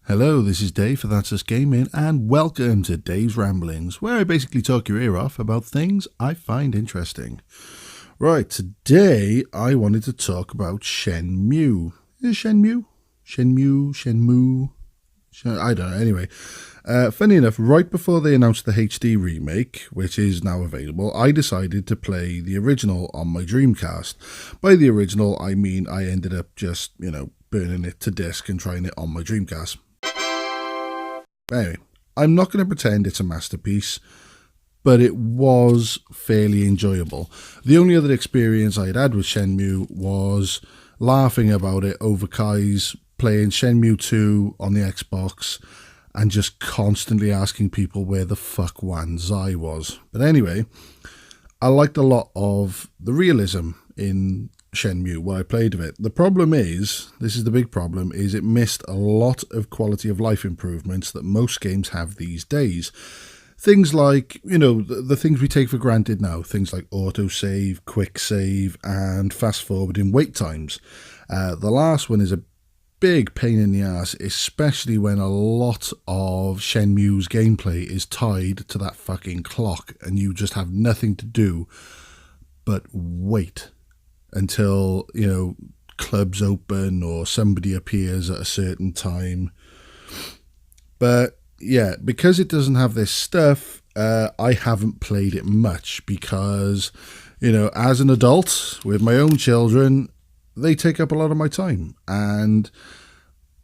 Hello, this is Dave for That's Us Gaming, and welcome to Dave's Ramblings, where I basically talk your ear off about things I find interesting. Right, today I wanted to talk about Shenmue. Is it Shenmue? Shenmue? I don't know, anyway. Funny enough, right before they announced the HD remake, which is now available, I decided to play the original on my Dreamcast. By the original, I mean I ended up just, burning it to disk and trying it on my Dreamcast. Anyway, I'm not going to pretend it's a masterpiece, but it was fairly enjoyable. The only other experience I had with Shenmue was laughing about it over Kai's playing Shenmue 2 on the Xbox and just constantly asking people where the fuck Wan Zai was. But anyway, I liked a lot of the realism in Shenmue when I played of it. The problem is, this is the big problem, is it missed a lot of quality of life improvements that most games have these days. Things like, the things we take for granted now, things like autosave, quick save, and fast forwarding wait times. The last one is a big pain in the ass, especially when a lot of Shenmue's gameplay is tied to that fucking clock and you just have nothing to do but wait until, clubs open or somebody appears at a certain time. But yeah, because it doesn't have this stuff, I haven't played it much because, as an adult with my own children, they take up a lot of my time. And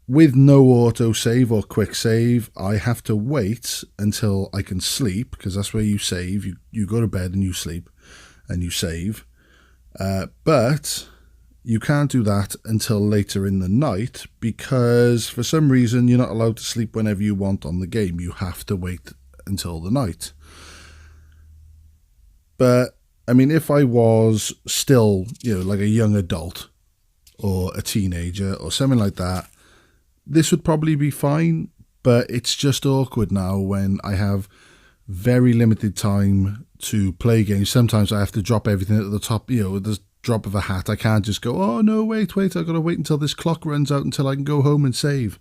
with no autosave or quick save, I have to wait until I can sleep, because that's where you save. You go to bed and you sleep and you save. But you can't do that until later in the night because for some reason you're not allowed to sleep whenever you want on the game. You have to wait until the night. But, if I was still, like a young adult or a teenager or something like that, this would probably be fine. But it's just awkward now when I have very limited time to play games. Sometimes I have to drop everything at the top, with the drop of a hat. I can't just go, oh no, wait, I've got to wait until this clock runs out until I can go home and save.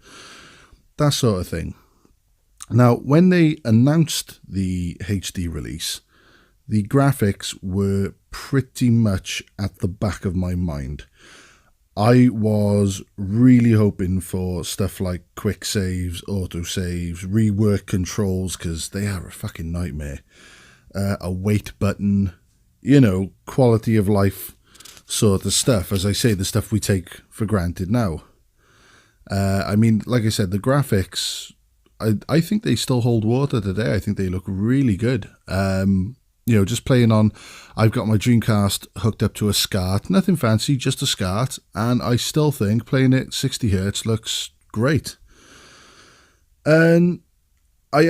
That sort of thing. Now, when they announced the HD release, the graphics were pretty much at the back of my mind. I was really hoping for stuff like quick saves, auto saves, rework controls, because they are a fucking nightmare. A wait button, quality of life sort of stuff. As I say, the stuff we take for granted now. Like I said, the graphics, I think they still hold water today. I think they look really good. Just playing on, I've got my Dreamcast hooked up to a SCART, nothing fancy, just a SCART, and I still think playing it 60 hertz looks great. And I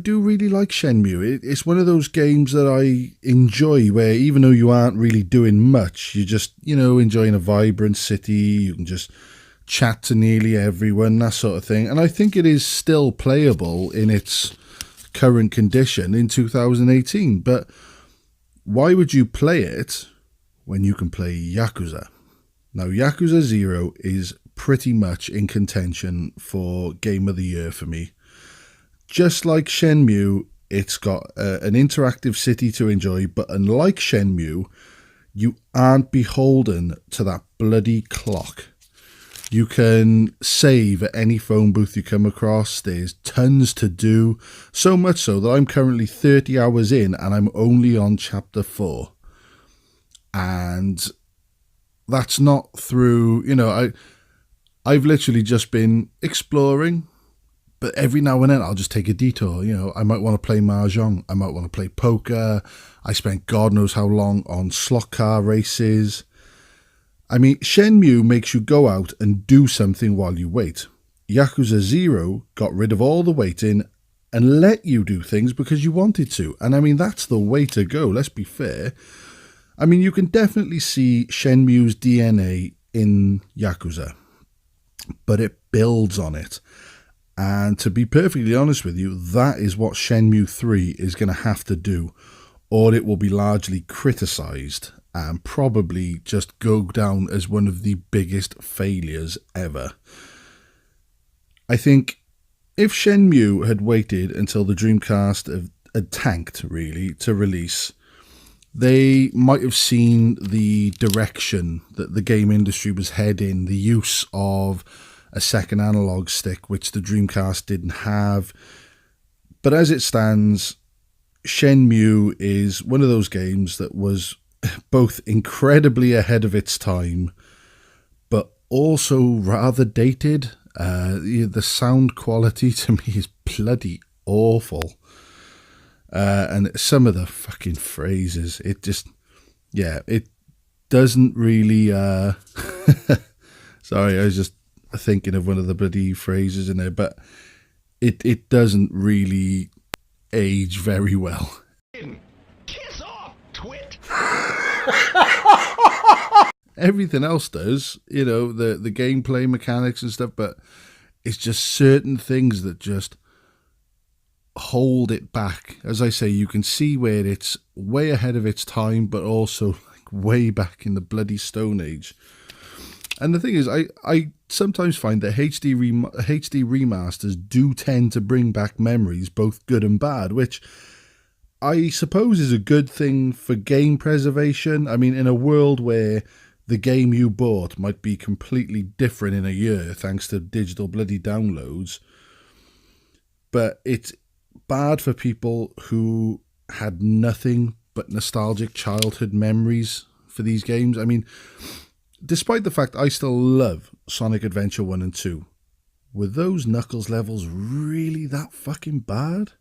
do really like Shenmue. It's one of those games that I enjoy where even though you aren't really doing much, you're just, enjoying a vibrant city, you can just chat to nearly everyone, that sort of thing. And I think it is still playable in its current condition in 2018. But why would you play it when you can play Yakuza? Now, Yakuza 0 is pretty much in contention for Game of the Year for me. Just like Shenmue, it's got an interactive city to enjoy, but unlike Shenmue, you aren't beholden to that bloody clock. You can save at any phone booth you come across. There's tons to do, so much so that I'm currently 30 hours in and I'm only on chapter 4. And that's not through, I've literally just been exploring. But every now and then I'll just take a detour. I might want to play Mahjong. I might want to play poker. I spent God knows how long on slot car races. Shenmue makes you go out and do something while you wait. Yakuza 0 got rid of all the waiting and let you do things because you wanted to. And that's the way to go, let's be fair. You can definitely see Shenmue's DNA in Yakuza, but it builds on it. And to be perfectly honest with you, that is what Shenmue 3 is going to have to do, or it will be largely criticised and probably just go down as one of the biggest failures ever. I think if Shenmue had waited until the Dreamcast had tanked, really, to release, they might have seen the direction that the game industry was heading, the use of a second analog stick, which the Dreamcast didn't have. But as it stands, Shenmue is one of those games that was both incredibly ahead of its time, but also rather dated. The sound quality to me is bloody awful. And some of the fucking phrases, it just, yeah, it doesn't really, sorry, I was just thinking of one of the bloody phrases in there, but it doesn't really age very well. Kiss off, twit! Everything else does, the gameplay mechanics and stuff, but it's just certain things that just hold it back. As I say, you can see where it's way ahead of its time, but also like way back in the bloody Stone Age. And the thing is, I sometimes find that HD remasters do tend to bring back memories, both good and bad, which I suppose is a good thing for game preservation. I mean, in a world where the game you bought might be completely different in a year thanks to digital bloody downloads, but it's bad for people who had nothing but nostalgic childhood memories for these games. I mean, despite the fact I still love Sonic Adventure 1 and 2, were those Knuckles levels really that fucking bad?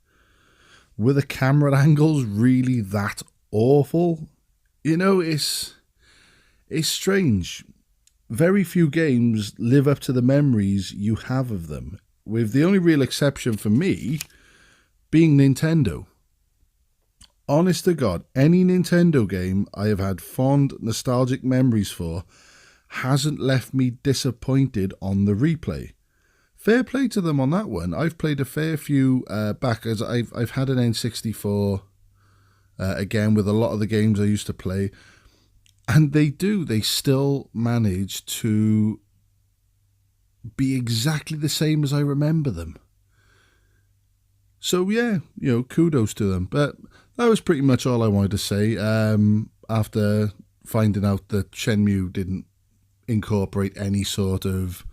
Were the camera angles really that awful? It's strange. Very few games live up to the memories you have of them, with the only real exception for me being Nintendo. Honest to God, any Nintendo game I have had fond, nostalgic memories for hasn't left me disappointed on the replay. Fair play to them on that one. I've played a fair few back, as I've had an N64 again with a lot of the games I used to play, and they still manage to be exactly the same as I remember them. So yeah, kudos to them. But that was pretty much all I wanted to say after finding out that Shenmue didn't incorporate any sort of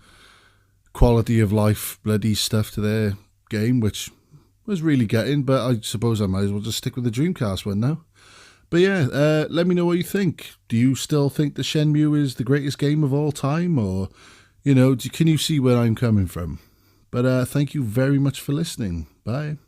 quality of life bloody stuff to their game, which was really getting, but I suppose I might as well just stick with the Dreamcast one now. But yeah, let me know what you think. Do you still think the Shenmue is the greatest game of all time, or, can you see where I'm coming from? But thank you very much for listening. Bye.